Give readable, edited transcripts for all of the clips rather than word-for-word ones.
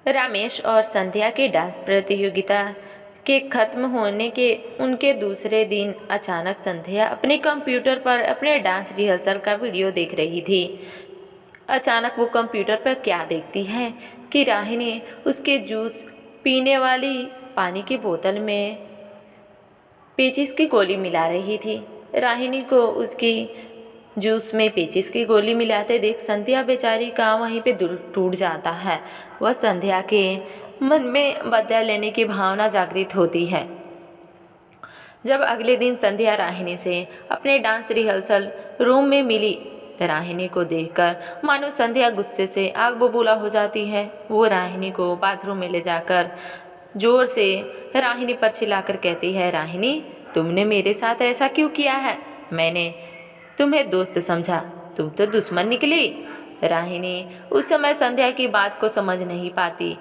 रमेश और संध्या के डांस प्रतियोगिता के खत्म होने के उनके दूसरे दिन अचानक संध्या अपने कंप्यूटर पर अपने डांस रिहर्सल का वीडियो देख रही थी। अचानक वो कंप्यूटर पर क्या देखती है कि राहिनी उसके जूस पीने वाली पानी की बोतल में पेचिस की गोली मिला रही थी। राहिनी को उसकी जूस में पेचिस की गोली मिलाते देख संध्या बेचारी का वहीं पे दिल टूट जाता है। वह संध्या के मन में बदला लेने की भावना जागृत होती है। जब अगले दिन संध्या राहिनी से अपने डांस रिहर्सल रूम में मिली, राहिनी को देखकर मानो संध्या गुस्से से आग बबूला हो जाती है। वो राहिनी को बाथरूम में ले जाकर जोर से राहिनी पर चिल्लाकर कहती है, राहिनी तुमने मेरे साथ ऐसा क्यों किया है? मैंने तुम्हें दोस्त समझा, तुम तो दुश्मन निकली। राहिनी उस समय संध्या की बात को समझ नहीं पाती।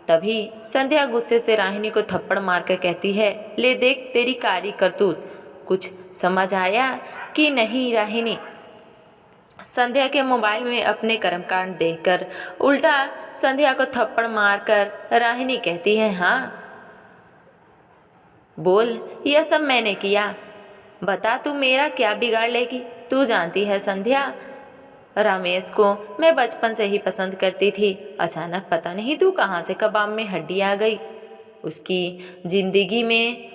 तभी संध्या गुस्से से राहिनी को थप्पड़ मारकर कहती है, ले देख तेरी कारी करतूत, कुछ समझ आया कि नहीं? राहिनी संध्या के मोबाइल में अपने कर्मकांड देखकर उल्टा संध्या को थप्पड़ मारकर राहिनी कहती है, हाँ बोल, यह सब मैंने किया, बता तू मेरा क्या बिगाड़ लेगी? तू जानती है संध्या, रमेश को मैं बचपन से ही पसंद करती थी। अचानक पता नहीं तू कहाँ से कबाब में हड्डी आ गई उसकी जिंदगी में।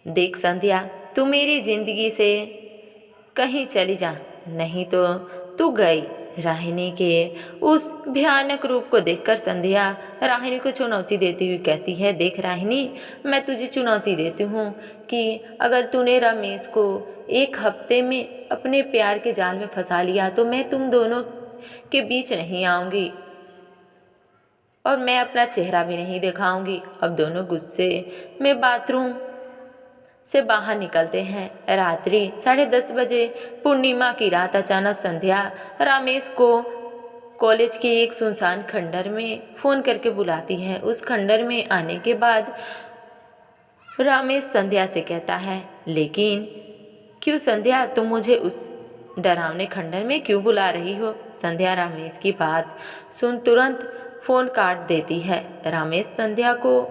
देख संध्या, तू मेरी जिंदगी से कहीं चली जा, नहीं तो तू गई। राहिनी के उस भयानक रूप को देखकर संध्या राहिनी को चुनौती देती हुई कहती है, देख राहिनी, मैं तुझे चुनौती देती हूँ कि अगर तूने रमेश को एक हफ्ते में अपने प्यार के जाल में फंसा लिया तो मैं तुम दोनों के बीच नहीं आऊँगी और मैं अपना चेहरा भी नहीं दिखाऊंगी। अब दोनों गुस्से में बाथरूम से बाहर निकलते हैं। रात्रि 10:30 बजे पूर्णिमा की रात अचानक संध्या रमेश को कॉलेज के एक सुनसान खंडर में फ़ोन करके बुलाती है। उस खंडर में आने के बाद रमेश संध्या से कहता है, लेकिन क्यों संध्या, तुम मुझे उस डरावने खंडर में क्यों बुला रही हो? संध्या रमेश की बात सुन तुरंत फ़ोन काट देती है। रमेश संध्या को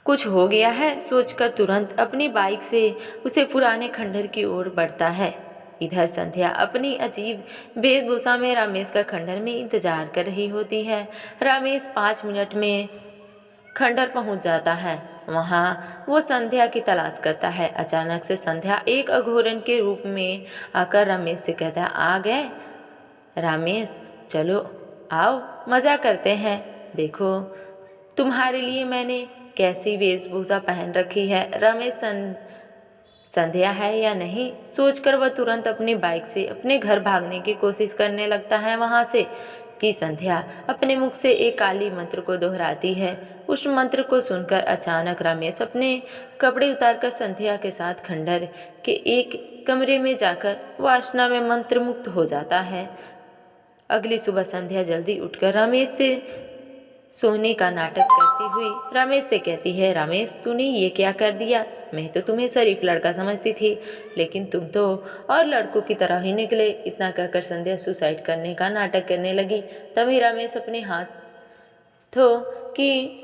कुछ हो गया है सोचकर तुरंत अपनी बाइक से उसे पुराने खंडर की ओर बढ़ता है। इधर संध्या अपनी अजीब वेशभूषा में रमेश का खंडर में इंतजार कर रही होती है। रमेश 5 मिनट में खंडर पहुंच जाता है। वहां वो संध्या की तलाश करता है। अचानक से संध्या एक अघोरन के रूप में आकर रमेश से कहता है, आ गए रमेश, चलो आओ मज़ा करते हैं। देखो तुम्हारे लिए मैंने कैसी वेशभूषा पहन रखी है। रमेश संध्या है या नहीं सोचकर वह तुरंत अपनी बाइक से अपने घर भागने की कोशिश करने लगता है। वहाँ से कि संध्या अपने मुख से एक काली मंत्र को दोहराती है। उस मंत्र को सुनकर अचानक रमेश अपने कपड़े उतारकर संध्या के साथ खंडर के एक कमरे में जाकर वासना में मंत्र मुक्त हो जाता है। अगली सुबह संध्या जल्दी उठकर रमेश से सोने का नाटक करती हुई रमेश से कहती है, रमेश तूने ये क्या कर दिया? मैं तो तुम्हें शरीफ लड़का समझती थी, लेकिन तुम तो और लड़कों की तरह ही निकले। इतना कहकर संध्या सुसाइड करने का नाटक करने लगी। तभी रमेश अपने हाथों की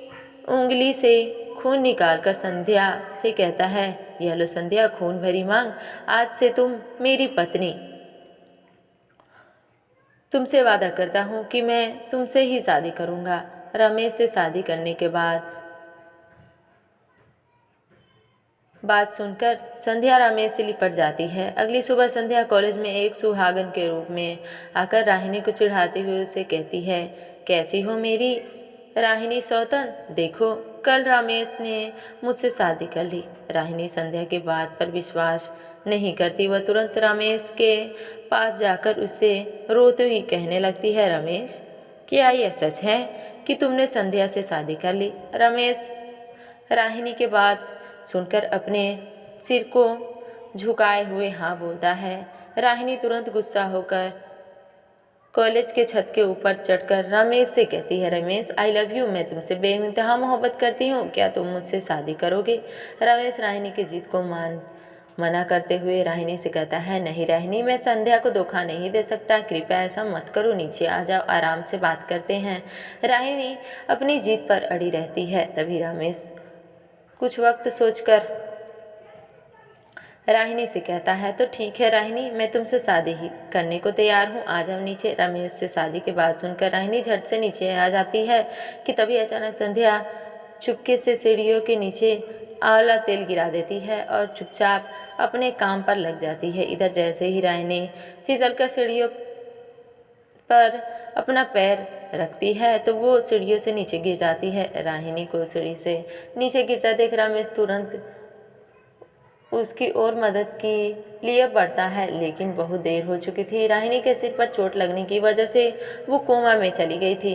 उंगली से खून निकालकर संध्या से कहता है, यह लो संध्या, खून भरी मांग, आज से तुम मेरी पत्नी। तुमसे वादा करता हूँ कि मैं तुमसे ही शादी करूँगा। रमेश से शादी करने के बाद बात सुनकर संध्या रमेश से लिपट जाती है। अगली सुबह संध्या कॉलेज में एक सुहागन के रूप में आकर राहिनी को चिढ़ाते हुए उसे कहती है, कैसी हो मेरी राहिनी सौतन? देखो कल रमेश ने मुझसे शादी कर ली। राहिनी संध्या की बात पर विश्वास नहीं करती। वह तुरंत रमेश के पास जाकर उससे रोते हुए कहने लगती है, रमेश क्या यह सच है कि तुमने संध्या से शादी कर ली? रमेश राहिनी के बात सुनकर अपने सिर को झुकाए हुए हाँ बोलता है। राहिनी तुरंत गुस्सा होकर कॉलेज के छत के ऊपर चढ़कर रमेश से कहती है, रमेश आई लव यू, मैं तुमसे बेइंतहा मोहब्बत करती हूँ, क्या तुम मुझसे शादी करोगे? रमेश राहिनी की जिद को मना करते हुए राहिनी से कहता है, नहीं राहिनी, मैं संध्या को धोखा नहीं दे सकता, कृपया ऐसा मत करो, नीचे आ जाओ, आराम से बात करते हैं। राहिनी अपनी जीत पर अड़ी रहती है। तभी रमेश कुछ वक्त सोचकर राहिनी से कहता है, तो ठीक है राहिनी, मैं तुमसे शादी ही करने को तैयार हूँ, आ जाओ नीचे। रमेश से शादी की बात सुनकर राहिनी झट से नीचे आ जाती है कि तभी अचानक संध्या चुपके से सीढ़ियों के नीचे आंवला तेल गिरा देती है और चुपचाप अपने काम पर लग जाती है। इधर जैसे ही राहिनी फिसलकर सीढ़ियों पर अपना पैर रखती है तो वो सीढ़ियों से नीचे गिर जाती है। राहिनी को सीढ़ी से नीचे गिरता देख रमेश तुरंत उसकी ओर मदद के लिए बढ़ता है, लेकिन बहुत देर हो चुकी थी। राहिनी के सिर पर चोट लगने की वजह से वो कोमा में चली गई थी।